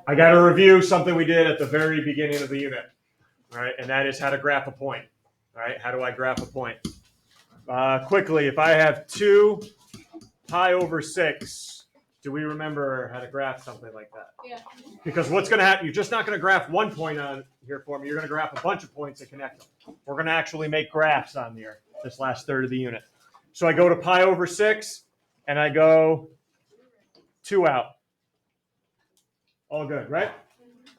I got to review something we did at the very beginning of the unit, all right? And that is how to graph a point, all right? How do I graph a point? Quickly, if I have 2 pi over 6, do we remember how to graph something like that? Yeah. Because what's going to happen, you're just not going to graph one point on here for me. You're going to graph a bunch of points and connect them. We're going to actually make graphs on here this last third of the unit. So I go to pi over 6, and I go 2 out. All good, right?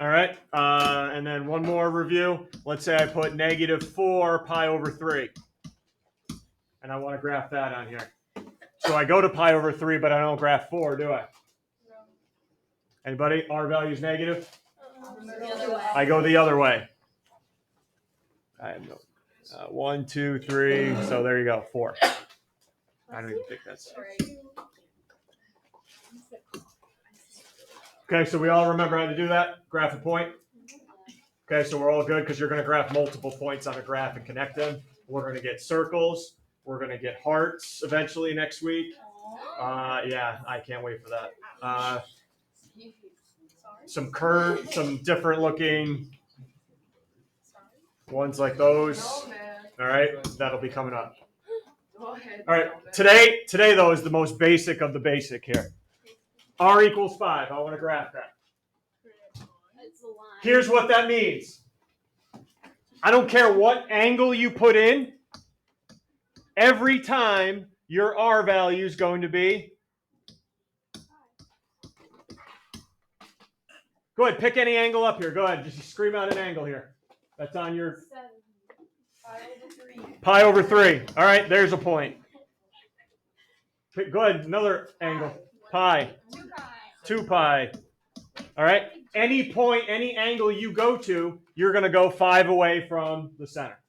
All right. And then one more review. Let's say I put -4 pi over 3. And I want to graph that on here. So I go to pi over 3, but I don't graph 4, do I? No. Anybody? R value is negative? The other way. I go the other way. I have no. 1, 2, 3. So there you go. 4. I don't even think that's. Okay, so we all remember how to do that? Graph a point? Okay, so we're all good because you're going to graph multiple points on a graph and connect them. We're going to get circles. We're going to get hearts eventually next week. Yeah, I can't wait for that. Some curved, some different looking ones like those. All right, that'll be coming up. All right, today though is the most basic of the basic here. R equals 5. I want to graph that. Here's what that means. I don't care what angle you put in. Every time your R value is going to be. Go ahead, pick any angle up here. Go ahead, just scream out an angle here. That's on your 7. pi over 3. All right, there's a point. Go ahead, another angle. Pi. 2 pi. All right. Any point, any angle you go to, you're going to go 5 away from the center.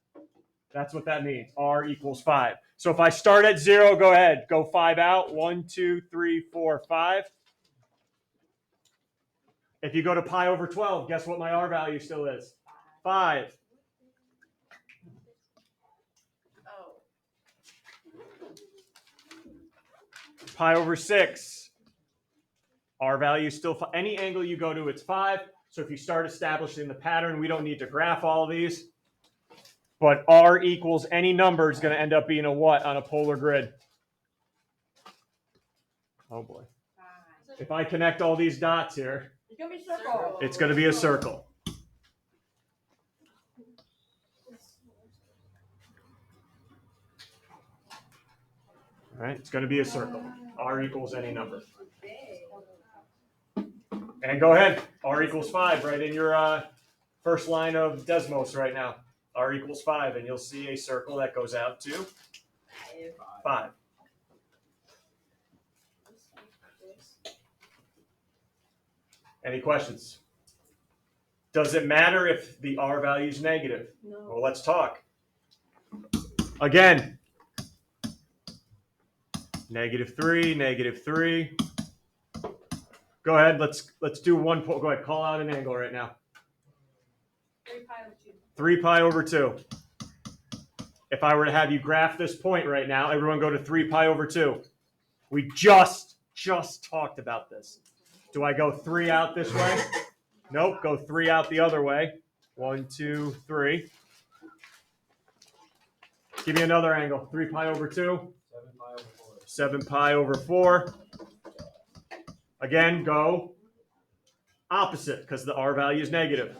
That's what that means. R equals 5. So if I start at 0, go ahead. Go 5 out. 1, 2, 3, 4, 5. If you go to pi over 12, guess what my R value still is? 5. Pi over 6. R value is still 5. Any angle you go to, it's 5. So if you start establishing the pattern, we don't need to graph all of these. But R equals any number is going to end up being a what on a polar grid? Oh boy. If I connect all these dots here, It's going to be a circle. it's going to be a circle. All right, it's going to be a circle. R equals any number. And go ahead. R equals 5 right in your first line of Desmos right now. R equals 5, and you'll see a circle that goes out to 5. Any questions? Does it matter if the R value is negative? No. Well, let's talk. Again, -3, -3. Go ahead. Let's do one. Go ahead. Call out an angle right now. 3 pi over 2. 3 pi over 2. If I were to have you graph this point right now, everyone go to 3 pi over 2. We just talked about this. Do I go 3 out this way? Nope. Go 3 out the other way. 1, 2, 3. Give me another angle. 3 pi over 2. 7 pi over 4. Again, go opposite because the R value is negative.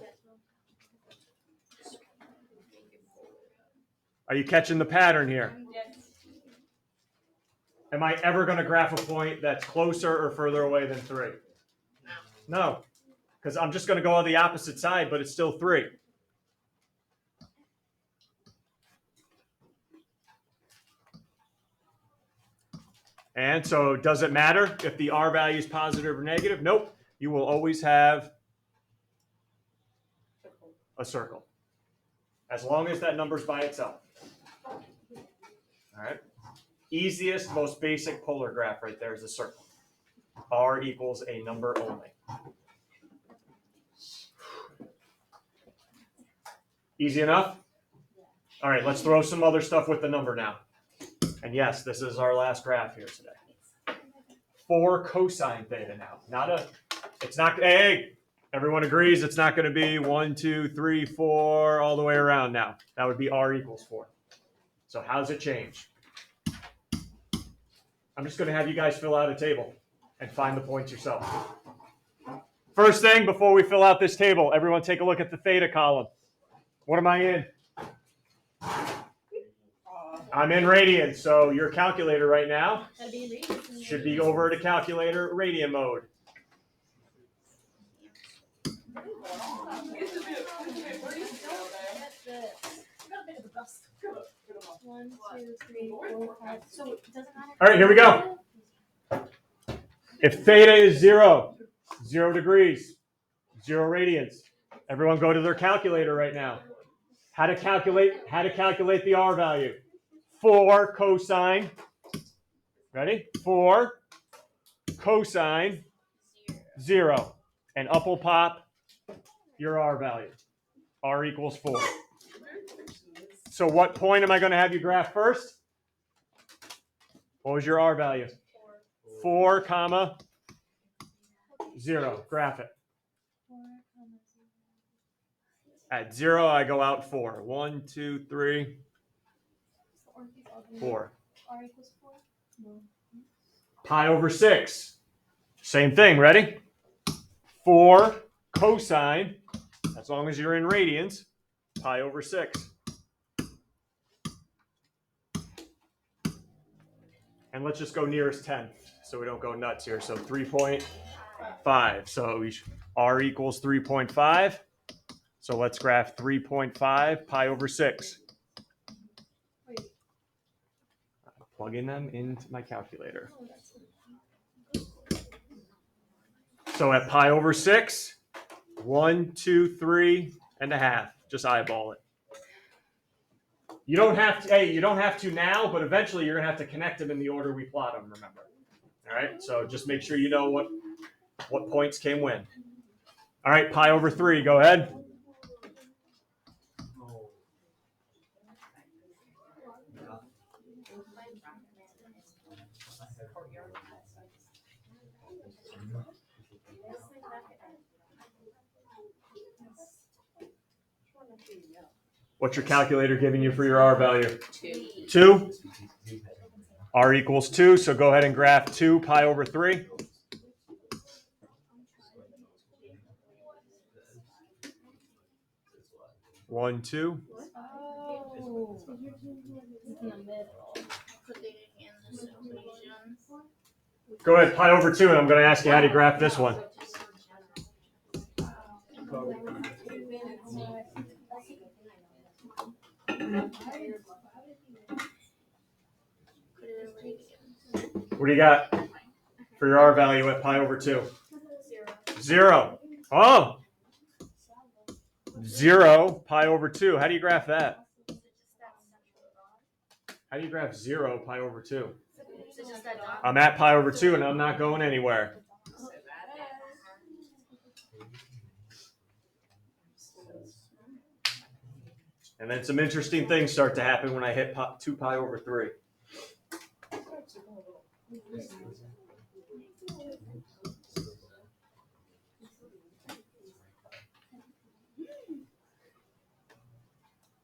Are you catching the pattern here? Yes. Am I ever going to graph a point that's closer or further away than 3? No, because I'm just going to go on the opposite side, but it's still 3. And so does it matter if the R value is positive or negative? Nope. You will always have a circle as long as that number's by itself. All right. Easiest, most basic polar graph right there is a circle. R equals a number only. Easy enough? All right, let's throw some other stuff with the number now. And yes, this is our last graph here today. 4 cosine theta now. It's not, hey, Everyone agrees it's not going to be 1, 2, 3, 4 all the way around now. That would be r equals 4. So how's it change? I'm just going to have you guys fill out a table and find the points yourself. First thing, before we fill out this table, everyone take a look at the theta column. What am I in? I'm in radians, so your calculator right now should be over to calculator radian mode. One, two, three, four, five. So it doesn't matter. All right, here we go. If theta is 0, 0 degrees, 0 radians, everyone go to their calculator right now. How to calculate the r value? 4 cosine. Ready? 4 cosine 0. And up will pop your r value. R equals 4. So what point am I going to have you graph first? What was your r value? 4 comma 0. Graph it. At 0, I go out 4. 1, 2, 3, 4. R equals 4? No. Pi over 6. Same thing. Ready? 4 cosine, as long as you're in radians, pi over 6. And let's just go nearest 10 so we don't go nuts here. So 3.5. So r equals 3.5. So let's graph 3.5 pi over 6. Plugging them into my calculator. So at pi over 6, 1, 2, 3 and a half. Just eyeball it. You don't have to. Hey, you don't have to now, but eventually you're gonna have to connect them in the order we plot them. Remember. All right. So just make sure you know what points came when. All right. Pi over 3. Go ahead. What's your calculator giving you for your r value? 2. R equals 2. So go ahead and graph 2 pi over 3. One, 2. Oh. It's in the middle. Go ahead, pi over 2, and I'm going to ask you how to graph this one. What do you got for your r value at pi over 2? 0. Oh! 0 pi over 2. How do you graph that? How do you graph 0 pi over 2? I'm at pi over 2 and I'm not going anywhere. And then some interesting things start to happen when I hit 2 pi over 3.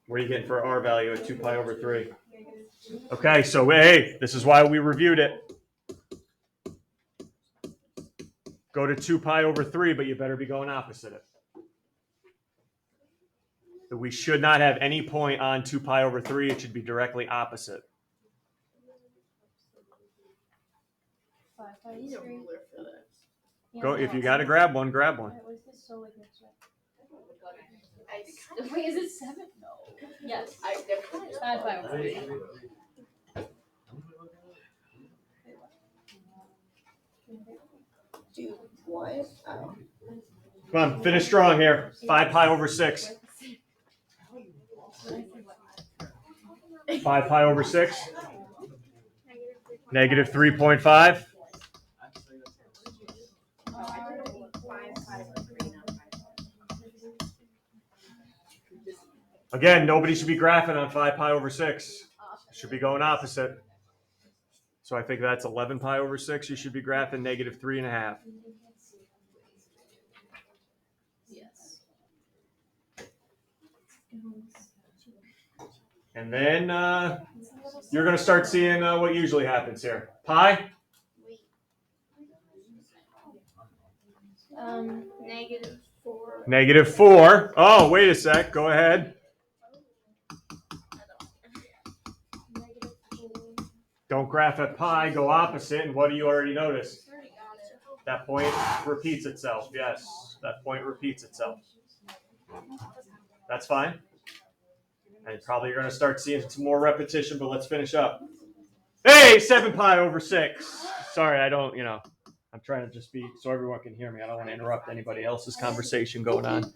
What are you getting for r value at 2 pi over 3? Okay, so hey, this is why we reviewed it. Go to 2 pi over 3, but you better be going opposite it. We should not have any point on 2 pi over 3. It should be directly opposite. Go, if you got to grab one, grab one. Wait, is it 7? No. Yes. Add 5 over 3. Do what? Oh. Come on, finish strong here. 5 pi over 6. 5 pi over 6. Negative 3.5. Again, nobody should be graphing on 5 pi over 6. Should be going opposite. So I think that's 11 pi over 6. You should be graphing negative 3.5. And then you're going to start seeing what usually happens here. Pi? -4. -4. Oh, wait a sec. Go ahead. Don't graph at pi. Go opposite. And what do you already notice? That point repeats itself. Yes, that point repeats itself. That's fine. And probably you're going to start seeing some more repetition, but let's finish up. Hey, 7 pi over 6. Sorry, I don't, I'm trying to just be so everyone can hear me. I don't want to interrupt anybody else's conversation going on.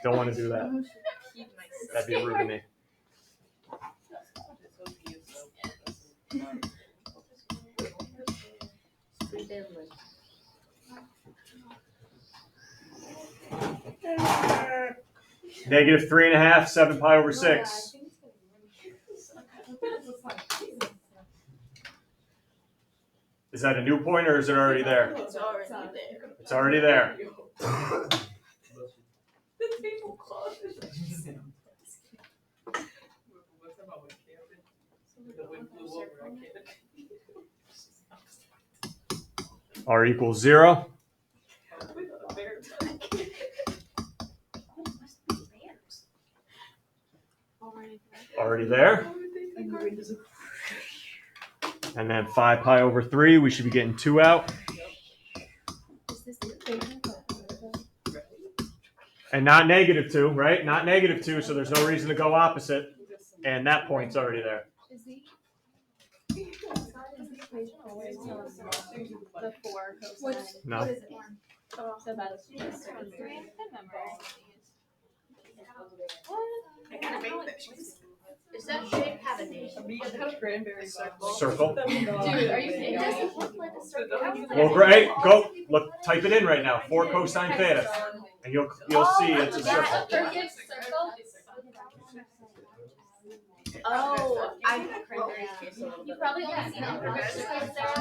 Don't want to do that. That'd be rude to me. -3.5, 7 pi over 6. Is that a new point or is it already there? It's already there. It's already there. R equals 0. Already there. And then 5 pi over 3, we should be getting 2 out. And not -2, right? Not -2, so there's no reason to go opposite. And that point's already there. No. Does that shape have a name? Circle. Dude, are you kidding? It doesn't look like a circle. Well, great. Go look. Type it in right now. 4 cosine theta, and you'll see it's a circle. Perfect circle. Oh, you probably only seen it perfect circles there.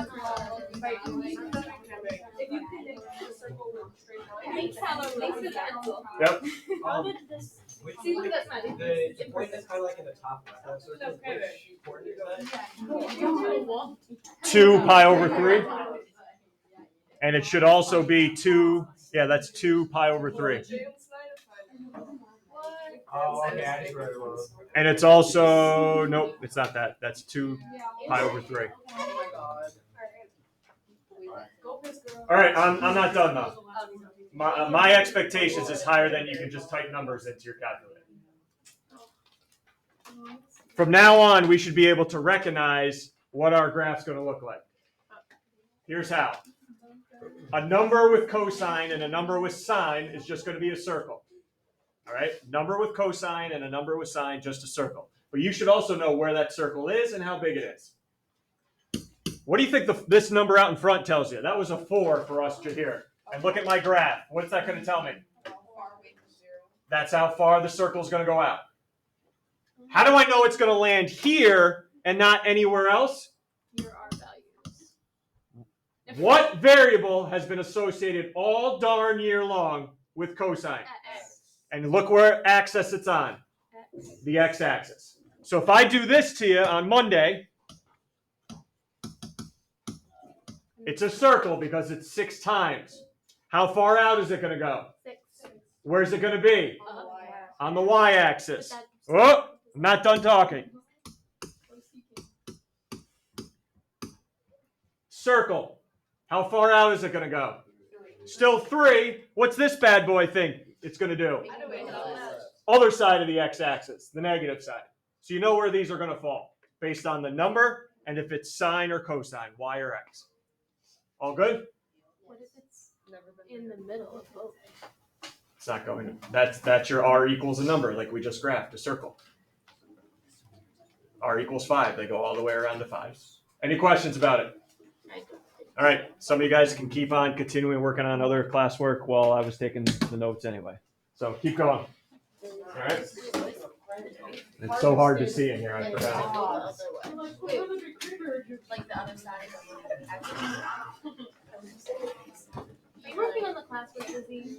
Yep. See, look at that smile. The point that's kind of like in the top left. So which corner is that? 2 pi over 3, and it should also be 2. Yeah, that's 2 pi over 3. Oh, okay, I just read it wrong. And it's also nope, it's not that. That's 2 pi over 3. All right, I'm not done though. My expectations is higher than you can just type numbers into your calculator. From now on, we should be able to recognize what our graph's going to look like. Here's how. A number with cosine and a number with sine is just going to be a circle. All right, number with cosine and a number with sine, just a circle. But you should also know where that circle is and how big it is. What do you think this number out in front tells you? That was a 4 for us here. And look at my graph. What's that going to tell me? That's how far the circle is going to go out. How do I know it's going to land here and not anywhere else? Your R values. What variable has been associated all darn year long with cosine? X. And look where axis it's on. The x-axis. So if I do this to you on Monday, it's a circle because it's 6 times. How far out is it going to go? 6. Where's it going to be? On the y-axis. But Oh, I'm not done talking. Circle. How far out is it going to go? Still 3. What's this bad boy think it's going to do? Other side of the x-axis, the negative side. So you know where these are going to fall based on the number and if it's sine or cosine, y or x. All good? what if it's in the middle of both? It's not going to. That's your r equals a number like we just graphed, a circle. R equals 5. They go all the way around to 5. Any questions about it? All right. Some of you guys can keep on continuing working on other classwork while I was taking the notes anyway. So keep going. All right. It's so hard to see in here. I forgot. Like the other side. Are you working on the classwork, Lizzie?